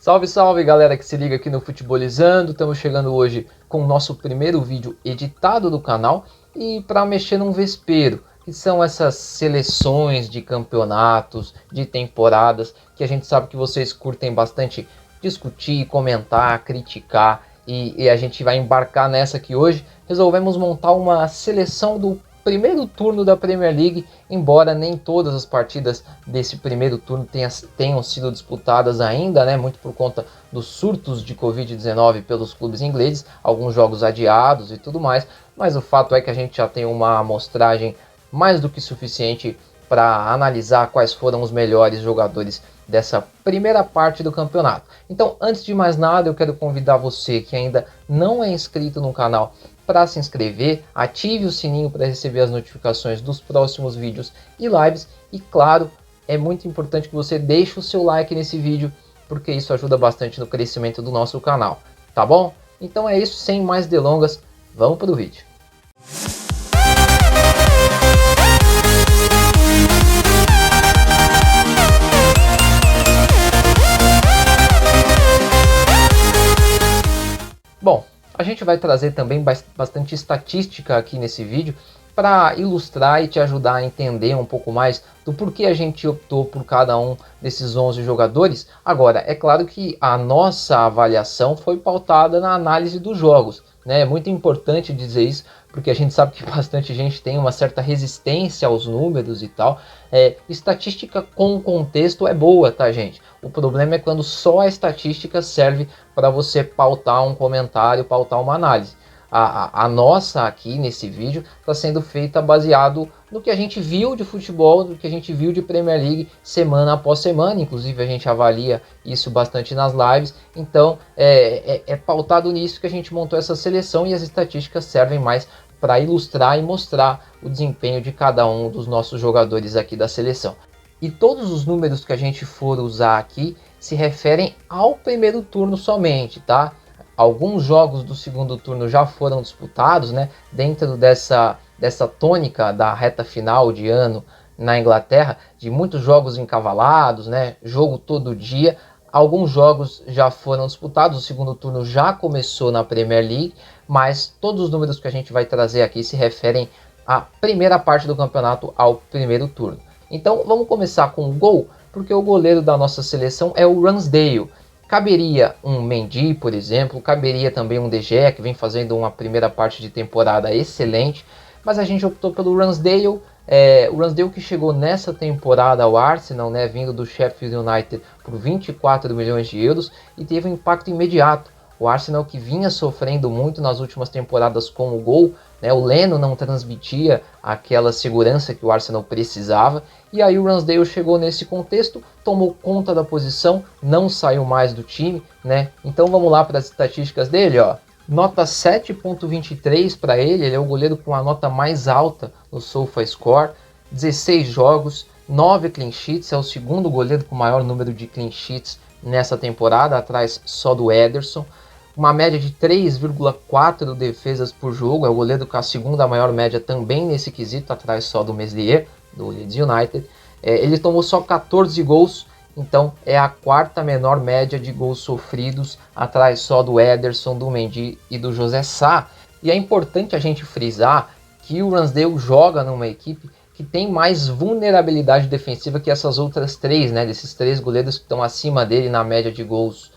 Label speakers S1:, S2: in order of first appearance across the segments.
S1: Salve, salve galera que se liga aqui no Futebolizando, estamos chegando hoje com o nosso primeiro vídeo editado do canal e para mexer num vespeiro, que são essas seleções de campeonatos, de temporadas, que a gente sabe que vocês curtem bastante discutir, comentar, criticar e a gente vai embarcar nessa aqui hoje. Resolvemos montar uma seleção do primeiro turno da Premier League, embora nem todas as partidas desse primeiro turno tenham sido disputadas ainda, né? Muito por conta dos surtos de Covid-19 pelos clubes ingleses, alguns jogos adiados e tudo mais, mas o fato é que a gente já tem uma amostragem mais do que suficiente para analisar quais foram os melhores jogadores dessa primeira parte do campeonato. Então, antes de mais nada, eu quero convidar você que ainda não é inscrito no canal para se inscrever, ative o sininho para receber as notificações dos próximos vídeos e lives. E claro, é muito importante que você deixe o seu like nesse vídeo, porque isso ajuda bastante no crescimento do nosso canal, tá bom? Então é isso, sem mais delongas, vamos para o vídeo. Bom, a gente vai trazer também bastante estatística aqui nesse vídeo para ilustrar e te ajudar a entender um pouco mais do porquê a gente optou por cada um desses 11 jogadores. Agora, é claro que a nossa avaliação foi pautada na análise dos jogos, né? É muito importante dizer isso, porque a gente sabe que bastante gente tem uma certa resistência aos números e tal. Estatística com contexto é boa, tá, gente? O problema é quando só a estatística serve para você pautar um comentário, pautar uma análise. A nossa aqui nesse vídeo está sendo feita baseado no que a gente viu de futebol, no que a gente viu de Premier League semana após semana. Inclusive a gente avalia isso bastante nas lives. Então é pautado nisso que a gente montou essa seleção, e as estatísticas servem mais para ilustrar e mostrar o desempenho de cada um dos nossos jogadores aqui da seleção. E todos os números que a gente for usar aqui se referem ao primeiro turno somente, tá? Alguns jogos do segundo turno já foram disputados, né? Dentro dessa tônica da reta final de ano na Inglaterra, de muitos jogos encavalados, né? Jogo todo dia. Alguns jogos já foram disputados, o segundo turno já começou na Premier League, mas todos os números que a gente vai trazer aqui se referem à primeira parte do campeonato, ao primeiro turno. Então vamos começar com o gol, porque o goleiro da nossa seleção é o Ramsdale. Caberia um Mendy, por exemplo, caberia também um De Gea, que vem fazendo uma primeira parte de temporada excelente, mas a gente optou pelo Ramsdale, o Ramsdale que chegou nessa temporada ao Arsenal, né, vindo do Sheffield United por 24 milhões de euros, e teve um impacto imediato. O Arsenal, que vinha sofrendo muito nas últimas temporadas com o gol, né, o Leno não transmitia aquela segurança que o Arsenal precisava, e aí o Ramsdale chegou nesse contexto, tomou conta da posição, não saiu mais do time, né? Então vamos lá para as estatísticas dele, ó. Nota 7.23 para ele é o goleiro com a nota mais alta no SofaScore, 16 jogos, 9 clean sheets, é o segundo goleiro com maior número de clean sheets nessa temporada, atrás só do Ederson. Uma média de 3,4 defesas por jogo, é o goleiro com a segunda maior média também nesse quesito, atrás só do Meslier, do Leeds United. Ele tomou só 14 gols, então é a quarta menor média de gols sofridos, atrás só do Ederson, do Mendy e do José Sá. E é importante a gente frisar que o Ramsdale joga numa equipe que tem mais vulnerabilidade defensiva que essas outras três, né? Desses três goleiros que estão acima dele na média de gols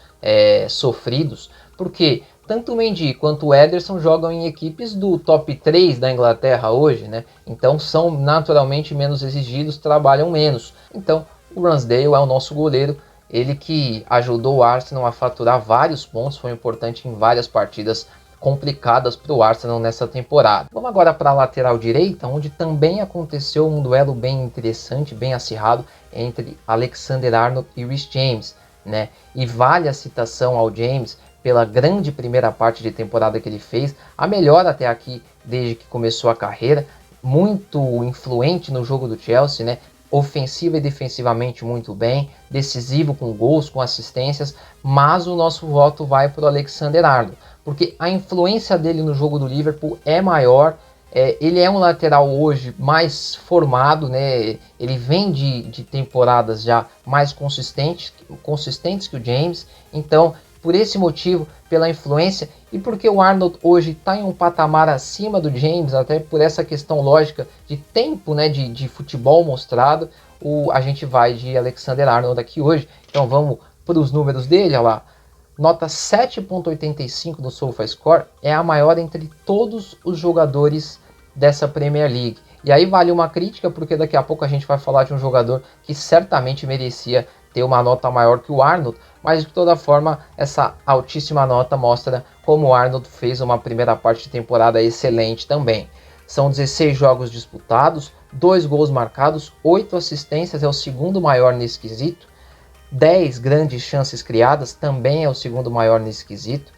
S1: sofridos, porque tanto o Mendy quanto o Ederson jogam em equipes do top 3 da Inglaterra hoje, né? Então são naturalmente menos exigidos, trabalham menos. Então o Ramsdale é o nosso goleiro, ele que ajudou o Arsenal a faturar vários pontos, foi importante em várias partidas complicadas para o Arsenal nessa temporada. Vamos agora para a lateral direita, onde também aconteceu um duelo bem interessante, bem acirrado, entre Alexander-Arnold e Reece James, né? E vale a citação ao James pela grande primeira parte de temporada que ele fez, a melhor até aqui desde que começou a carreira, muito influente no jogo do Chelsea, né? Ofensiva e defensivamente muito bem, decisivo com gols, com assistências, mas o nosso voto vai para o Alexander-Arnold, porque a influência dele no jogo do Liverpool é maior, Ele é um lateral hoje mais formado, né? Ele vem de temporadas já mais consistentes que o James. Então, por esse motivo, pela influência e porque o Arnold hoje está em um patamar acima do James, até por essa questão lógica de tempo, né? De futebol mostrado, a gente vai de Alexander Arnold aqui hoje. Então vamos para os números dele, olha lá. Nota 7.85 no SofaScore é a maior entre todos os jogadores dessa Premier League. E aí vale uma crítica, porque daqui a pouco a gente vai falar de um jogador que certamente merecia ter uma nota maior que o Arnold, mas de toda forma essa altíssima nota mostra como o Arnold fez uma primeira parte de temporada excelente também. São 16 jogos disputados, 2 gols marcados, 8 assistências, é o segundo maior nesse quesito. 10 grandes chances criadas, também é o segundo maior nesse quesito.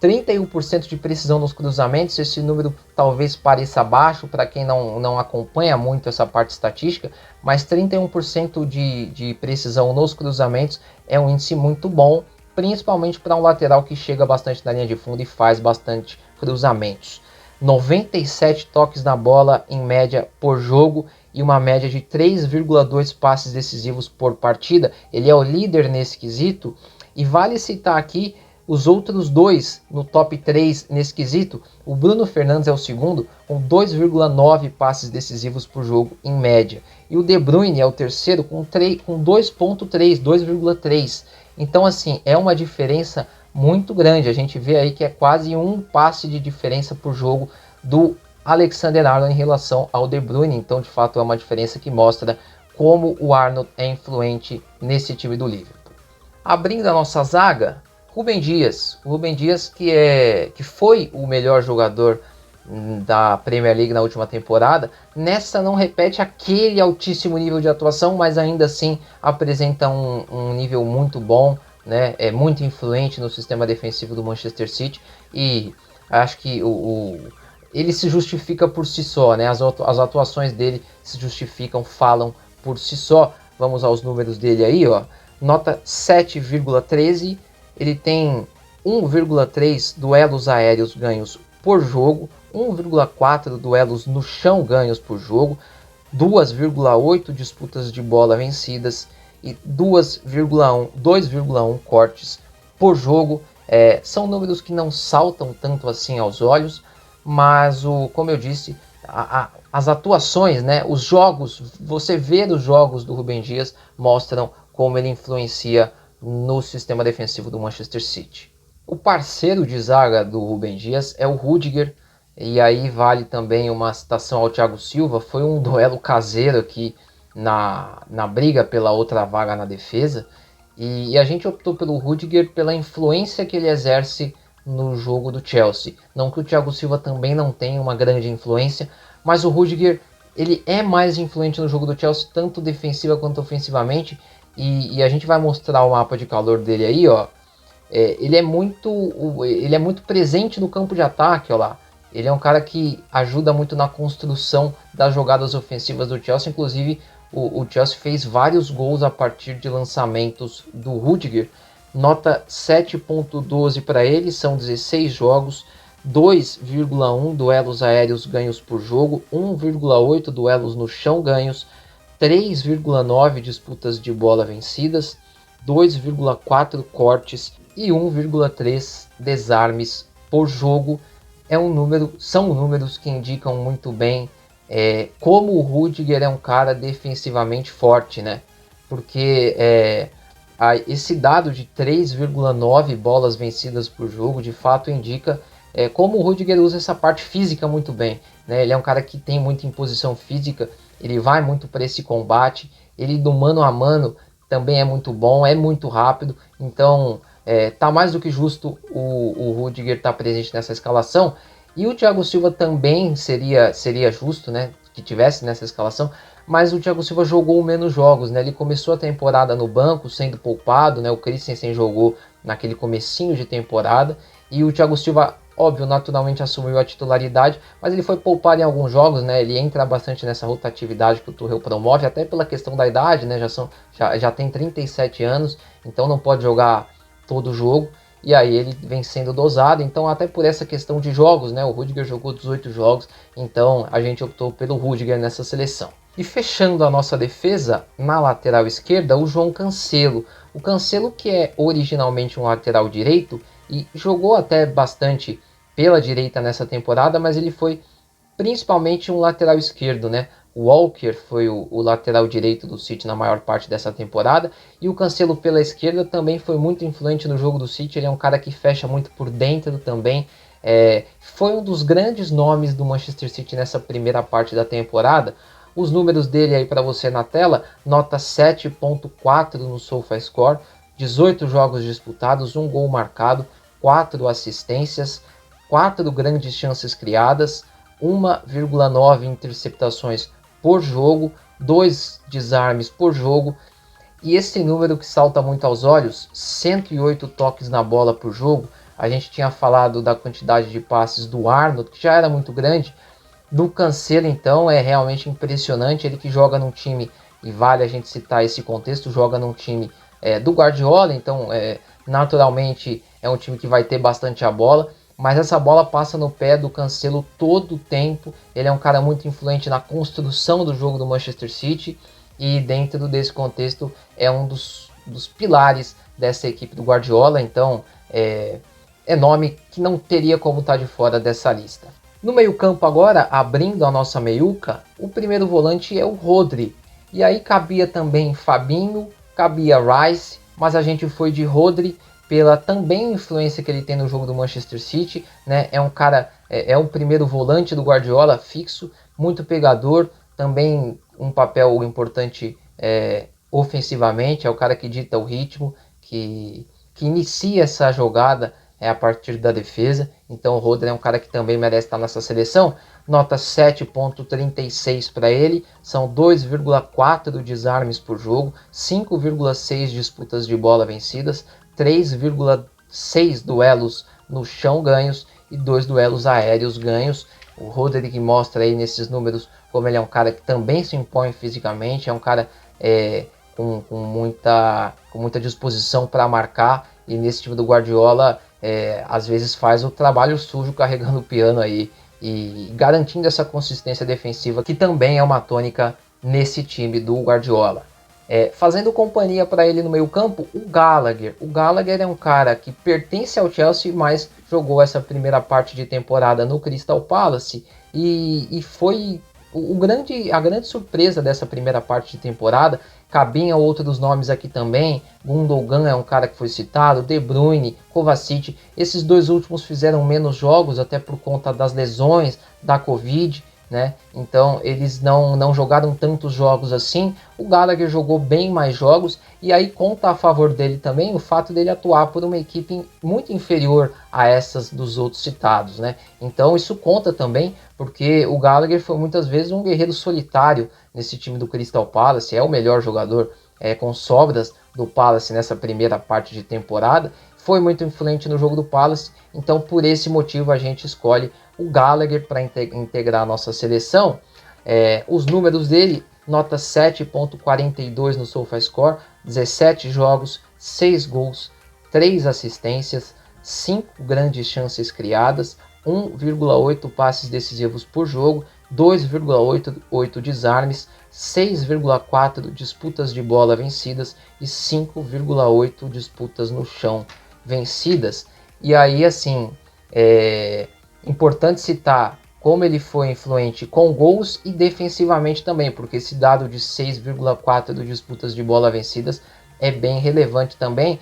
S1: 31% de precisão nos cruzamentos, esse número talvez pareça baixo para quem não acompanha muito essa parte estatística, mas 31% de precisão nos cruzamentos é um índice muito bom, principalmente para um lateral que chega bastante na linha de fundo e faz bastante cruzamentos. 97 toques na bola em média por jogo e uma média de 3,2 passes decisivos por partida. Ele é o líder nesse quesito e vale citar aqui os outros dois no top 3 nesse quesito. O Bruno Fernandes é o segundo, com 2,9 passes decisivos por jogo em média. E o De Bruyne é o terceiro, com 2,3, 2,3. Então, assim, é uma diferença muito grande. A gente vê aí que é quase um passe de diferença por jogo do Alexander Arnold em relação ao De Bruyne. Então, de fato, é uma diferença que mostra como o Arnold é influente nesse time do Liverpool. Abrindo a nossa zaga, Rúben Dias, que foi o melhor jogador da Premier League na última temporada, nessa não repete aquele altíssimo nível de atuação, mas ainda assim apresenta um nível muito bom, né? É muito influente no sistema defensivo do Manchester City e acho que ele se justifica por si só, né? As atuações dele se justificam, falam por si só. Vamos aos números dele aí, ó. Nota 7,13. Ele tem 1,3 duelos aéreos ganhos por jogo, 1,4 duelos no chão ganhos por jogo, 2,8 disputas de bola vencidas e 2,1 cortes por jogo. São números que não saltam tanto assim aos olhos, mas como eu disse, as atuações, né, os jogos, você vê os jogos do Rúben Dias mostram como ele influencia no sistema defensivo do Manchester City. O parceiro de zaga do Rúben Dias é o Rudiger, e aí vale também uma citação ao Thiago Silva. Foi um duelo caseiro aqui na briga pela outra vaga na defesa, e a gente optou pelo Rudiger pela influência que ele exerce no jogo do Chelsea. Não que o Thiago Silva também não tenha uma grande influência, mas o Rudiger ele é mais influente no jogo do Chelsea, tanto defensiva quanto ofensivamente. E a gente vai mostrar o mapa de calor dele aí, ó. Ele é muito presente no campo de ataque, ó lá. Ele é um cara que ajuda muito na construção das jogadas ofensivas do Chelsea. Inclusive, o Chelsea fez vários gols a partir de lançamentos do Rudiger. Nota 7.12 para ele, são 16 jogos, 2,1 duelos aéreos ganhos por jogo, 1,8 duelos no chão ganhos, 3,9 disputas de bola vencidas, 2,4 cortes e 1,3 desarmes por jogo. São números que indicam muito bem como o Rudiger é um cara defensivamente forte, né? Porque esse dado de 3,9 bolas vencidas por jogo de fato indica como o Rudiger usa essa parte física muito bem, né? Ele é um cara que tem muita imposição física, ele vai muito para esse combate, ele do mano a mano também é muito bom, é muito rápido, então tá mais do que justo o Rudiger estar presente nessa escalação. E o Thiago Silva também seria justo, né, que tivesse nessa escalação, mas o Thiago Silva jogou menos jogos, né? Ele começou a temporada no banco sendo poupado, né? O Christensen jogou naquele comecinho de temporada e o Thiago Silva, óbvio, naturalmente assumiu a titularidade, mas ele foi poupado em alguns jogos, né? Ele entra bastante nessa rotatividade que o Tuchel promove, até pela questão da idade, né? Já tem 37 anos, então não pode jogar todo jogo. e aí ele vem sendo dosado. Então até por essa questão de jogos, né, o Rudiger jogou 18 jogos, então a gente optou pelo Rudiger nessa seleção. E fechando a nossa defesa, na lateral esquerda, o João Cancelo. O Cancelo, que é originalmente um lateral direito e jogou até bastante pela direita nessa temporada, mas ele foi principalmente um lateral esquerdo, né? O Walker foi o lateral direito do City na maior parte dessa temporada, e o Cancelo pela esquerda também foi muito influente no jogo do City. Ele é um cara que fecha muito por dentro também. Foi um dos grandes nomes do Manchester City nessa primeira parte da temporada. Os números dele aí para você na tela, nota 7.4 no SofaScore, 18 jogos disputados, 1 gol marcado, 4 assistências, 4 grandes chances criadas, 1,9 interceptações por jogo, 2 desarmes por jogo, e esse número que salta muito aos olhos, 108 toques na bola por jogo. A gente tinha falado da quantidade de passes do Arnold, que já era muito grande. Do Cancelo, então, é realmente impressionante. Ele que joga num time, e vale a gente citar esse contexto, joga num time do Guardiola, então naturalmente é um time que vai ter bastante a bola, mas essa bola passa no pé do Cancelo todo o tempo. Ele é um cara muito influente na construção do jogo do Manchester City, e dentro desse contexto é um dos pilares dessa equipe do Guardiola, então é nome que não teria como estar de fora dessa lista. No meio-campo agora, abrindo a nossa meiuca, o primeiro volante é o Rodri. E aí cabia também Fabinho, cabia Rice, mas a gente foi de Rodri pela também influência que ele tem no jogo do Manchester City, né? É um cara, é o primeiro volante do Guardiola, fixo, muito pegador, também um papel importante ofensivamente, é o cara que dita o ritmo, que inicia essa jogada a partir da defesa. Então o Rodri é um cara que também merece estar nessa seleção. Nota 7.36 para ele, são 2,4 desarmes por jogo, 5,6 disputas de bola vencidas, 3,6 duelos no chão ganhos e 2 duelos aéreos ganhos. O Rodri que mostra aí nesses números como ele é um cara que também se impõe fisicamente, é um cara com muita disposição para marcar, e nesse time do Guardiola às vezes faz o trabalho sujo carregando o piano aí e garantindo essa consistência defensiva, que também é uma tônica nesse time do Guardiola. Fazendo companhia para ele no meio campo, o Gallagher. O Gallagher é um cara que pertence ao Chelsea, mas jogou essa primeira parte de temporada no Crystal Palace, e foi a grande surpresa dessa primeira parte de temporada. Cabiam outros nomes aqui também, Gundogan é um cara que foi citado, De Bruyne, Kovacic. Esses dois últimos fizeram menos jogos, até por conta das lesões, da Covid, né? Então eles não jogaram tantos jogos assim. O Gallagher jogou bem mais jogos, e aí conta a favor dele também o fato dele atuar por uma equipe muito inferior a essas dos outros citados, né? Então isso conta também, porque o Gallagher foi muitas vezes um guerreiro solitário nesse time do Crystal Palace, é o melhor jogador com sobras do Palace nessa primeira parte de temporada, foi muito influente no jogo do Palace. Então por esse motivo a gente escolhe o Gallagher para integrar a nossa seleção. Os números dele, nota 7.42 no SofaScore, 17 jogos, 6 gols, 3 assistências, 5 grandes chances criadas, 1,8 passes decisivos por jogo, 2,8 desarmes, 6,4 disputas de bola vencidas e 5,8 disputas no chão vencidas. E aí, assim, importante citar como ele foi influente com gols e defensivamente também, porque esse dado de 6,4 disputas de bola vencidas é bem relevante também.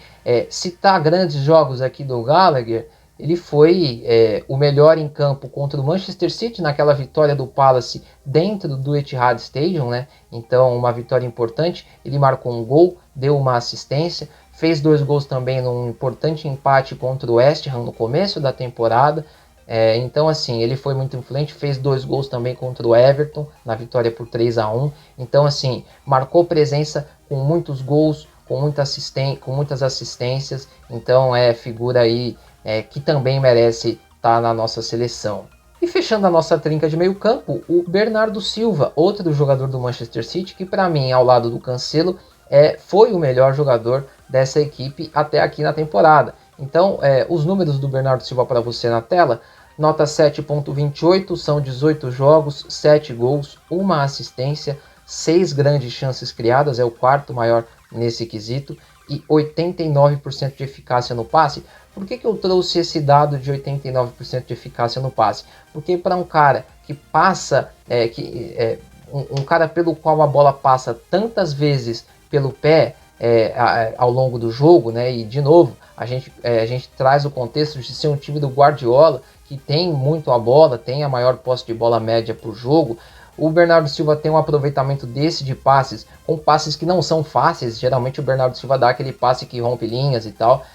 S1: Citar grandes jogos aqui do Gallagher, ele foi o melhor em campo contra o Manchester City naquela vitória do Palace dentro do Etihad Stadium, né? Então uma vitória importante. Ele marcou um gol, deu uma assistência, fez 2 gols também num importante empate contra o West Ham no começo da temporada. Então assim, ele foi muito influente, fez 2 gols também contra o Everton na vitória por 3-1. Então assim, marcou presença com muitos gols, com muitas assistências. Então figura aí que também merece estar na nossa seleção. E fechando a nossa trinca de meio campo, o Bernardo Silva, outro jogador do Manchester City, que para mim, ao lado do Cancelo, foi o melhor jogador dessa equipe até aqui na temporada. Então, os números do Bernardo Silva para você na tela, nota 7.28, são 18 jogos, 7 gols, 1 assistência, 6 grandes chances criadas, é o quarto maior nesse quesito, e 89% de eficácia no passe. Por que eu trouxe esse dado de 89% de eficácia no passe? Porque para um cara que passa, um cara pelo qual a bola passa tantas vezes pelo pé ao longo do jogo, né? E de novo, a gente traz o contexto de ser um time do Guardiola, que tem muito a bola, tem a maior posse de bola média por jogo. O Bernardo Silva tem um aproveitamento desse de passes, com passes que não são fáceis. Geralmente o Bernardo Silva dá aquele passe que rompe linhas e tal.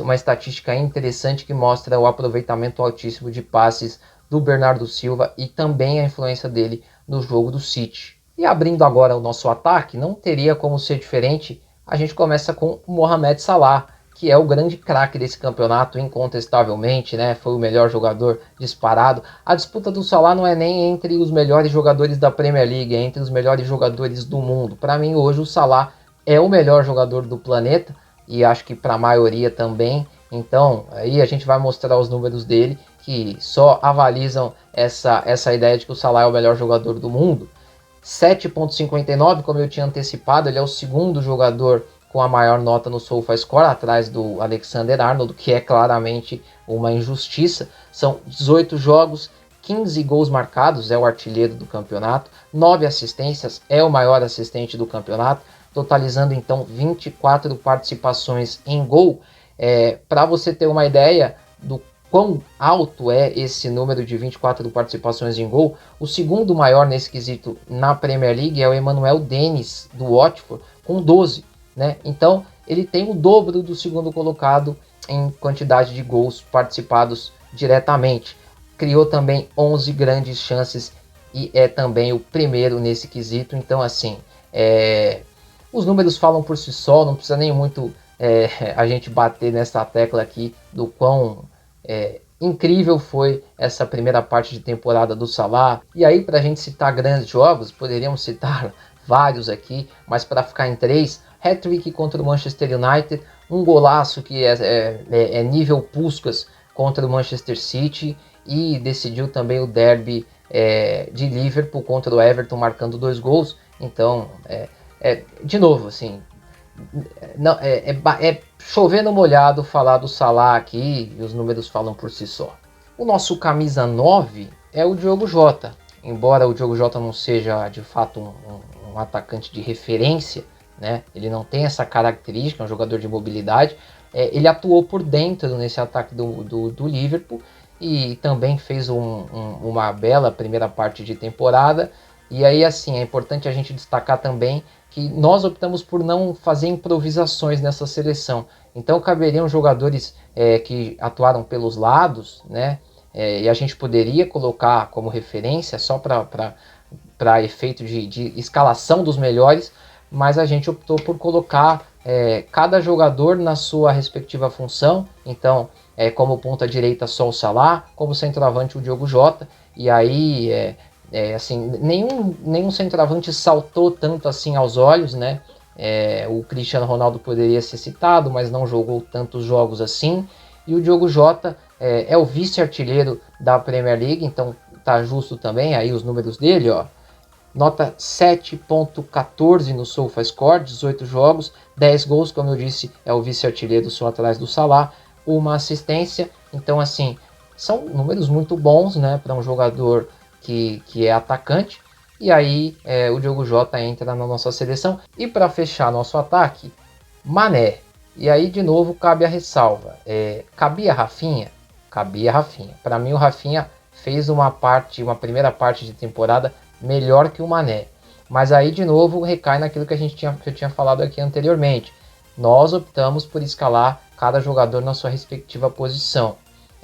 S1: Uma estatística interessante que mostra o aproveitamento altíssimo de passes do Bernardo Silva e também a influência dele no jogo do City. E abrindo agora o nosso ataque, não teria como ser diferente. A gente começa com o Mohamed Salah, que é o grande craque desse campeonato, incontestavelmente, né? Foi o melhor jogador disparado. A disputa do Salah não é nem entre os melhores jogadores da Premier League, é entre os melhores jogadores do mundo. Para mim, hoje, o Salah é o melhor jogador do planeta, e acho que para a maioria também. Então, aí a gente vai mostrar os números dele, que só avalizam essa ideia de que o Salah é o melhor jogador do mundo. 7.59, como eu tinha antecipado, ele é o segundo jogador com a maior nota no SofaScore, atrás do Alexander-Arnold, que é claramente uma injustiça. São 18 jogos, 15 gols marcados, é o artilheiro do campeonato, 9 assistências, é o maior assistente do campeonato, totalizando então 24 participações em gol. Para você ter uma ideia do quão alto é esse número de 24 participações em gol, o segundo maior nesse quesito na Premier League é o Emmanuel Dennis, do Watford, com 12. Né? Então ele tem o dobro do segundo colocado em quantidade de gols participados diretamente. Criou também 11 grandes chances e é também o primeiro nesse quesito. Então assim, os números falam por si só, não precisa nem muito a gente bater nessa tecla aqui do quão incrível foi essa primeira parte de temporada do Salah. E aí, para a gente citar grandes jogos, poderíamos citar vários aqui, mas para ficar em 3, hat-trick contra o Manchester United, um golaço que é nível Puskás contra o Manchester City, e decidiu também o derby de Liverpool contra o Everton, marcando 2 gols. Então, de novo, assim, não, chover no molhado falar do Salah aqui, e os números falam por si só. O nosso camisa 9 é o Diogo Jota. Embora o Diogo Jota não seja de fato um atacante de referência, né? Ele não tem essa característica, é um jogador de mobilidade. Ele atuou por dentro nesse ataque do Liverpool e também fez uma bela primeira parte de temporada. E aí, assim, é importante a gente destacar também que nós optamos por não fazer improvisações nessa seleção. Então caberiam jogadores que atuaram pelos lados, né? E a gente poderia colocar como referência só para efeito de escalação dos melhores, mas a gente optou por colocar cada jogador na sua respectiva função. Então, como ponta direita só o Salah, como centroavante o Diogo Jota, e aí assim, nenhum centroavante saltou tanto assim aos olhos, né? O Cristiano Ronaldo poderia ser citado, mas não jogou tantos jogos assim. E o Diogo Jota é o vice-artilheiro da Premier League, então tá justo também aí os números dele, ó. Nota 7.14 no SofaScore, 18 jogos, 10 gols, como eu disse, é o vice-artilheiro só atrás do Salah, uma assistência. Então, assim, são números muito bons, né, para um jogador que é atacante. E aí o Diogo Jota entra na nossa seleção. E para fechar nosso ataque, Mané. E aí de novo cabe a ressalva. Cabia Rafinha? Cabia Rafinha. Para mim o Rafinha fez uma primeira parte de temporada melhor que o Mané. Mas aí de novo recai naquilo que eu tinha falado aqui anteriormente. Nós optamos por escalar cada jogador na sua respectiva posição.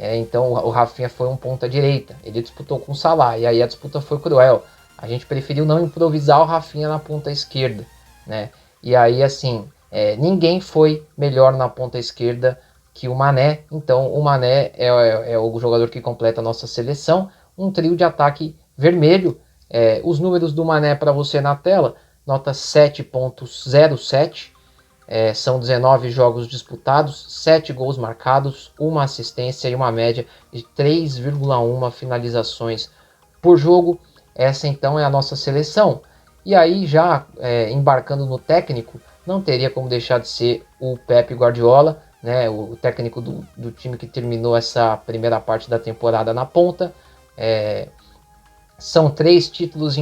S1: Então o Rafinha foi um ponta direita, ele disputou com o Salah, e aí a disputa foi cruel. A gente preferiu não improvisar o Rafinha na ponta esquerda, né? E aí assim, ninguém foi melhor na ponta esquerda que o Mané. Então o Mané é o jogador que completa a nossa seleção, um trio de ataque vermelho. Os números do Mané para você na tela, nota 7.07, São 19 jogos disputados, 7 gols marcados, uma assistência e uma média de 3,1 finalizações por jogo. Essa então é a nossa seleção. E aí já embarcando no técnico, não teria como deixar de ser o Pep Guardiola, né, o técnico do time que terminou essa primeira parte da temporada na ponta. São 3 títulos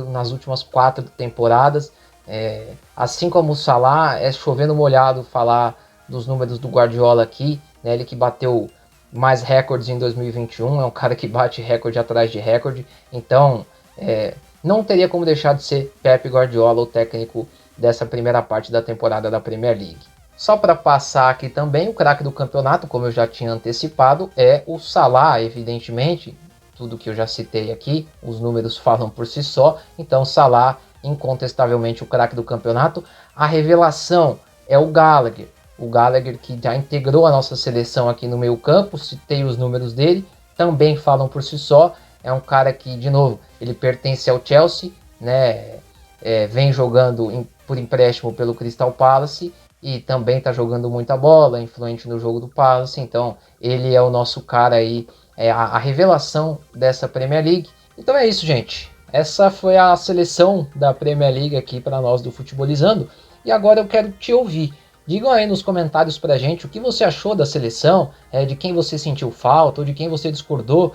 S1: nas últimas 4 temporadas. Assim como o Salah, é chovendo molhado falar dos números do Guardiola aqui, né? Ele que bateu mais recordes em 2021, é um cara que bate recorde atrás de recorde, então não teria como deixar de ser Pep Guardiola, o técnico dessa primeira parte da temporada da Premier League. Só para passar aqui também, o craque do campeonato, como eu já tinha antecipado, é o Salah, evidentemente, tudo que eu já citei aqui, os números falam por si só, então Salah incontestavelmente o craque do campeonato. A revelação é o Gallagher que já integrou a nossa seleção aqui no meio campo, citei os números dele, também falam por si só. É um cara que, de novo, ele pertence ao Chelsea, né? Vem jogando por empréstimo pelo Crystal Palace e também está jogando muita bola, influente no jogo do Palace, então ele é o nosso cara aí, a revelação dessa Premier League. Então é isso, gente. Essa foi a seleção da Premier League aqui para nós do Futebolizando. E agora eu quero te ouvir. Digam aí nos comentários pra gente o que você achou da seleção, de quem você sentiu falta ou de quem você discordou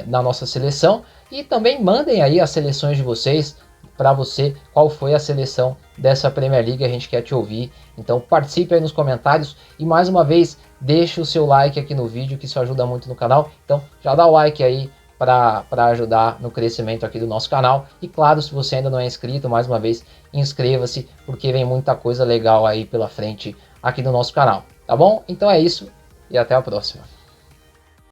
S1: na nossa seleção. E também mandem aí as seleções de vocês, para você, qual foi a seleção dessa Premier League, a gente quer te ouvir. Então participe aí nos comentários e mais uma vez deixe o seu like aqui no vídeo, que isso ajuda muito no canal. Então já dá o like aí para ajudar no crescimento aqui do nosso canal. E claro, se você ainda não é inscrito, mais uma vez, inscreva-se, porque vem muita coisa legal aí pela frente aqui no nosso canal, tá bom? Então é isso e até a próxima.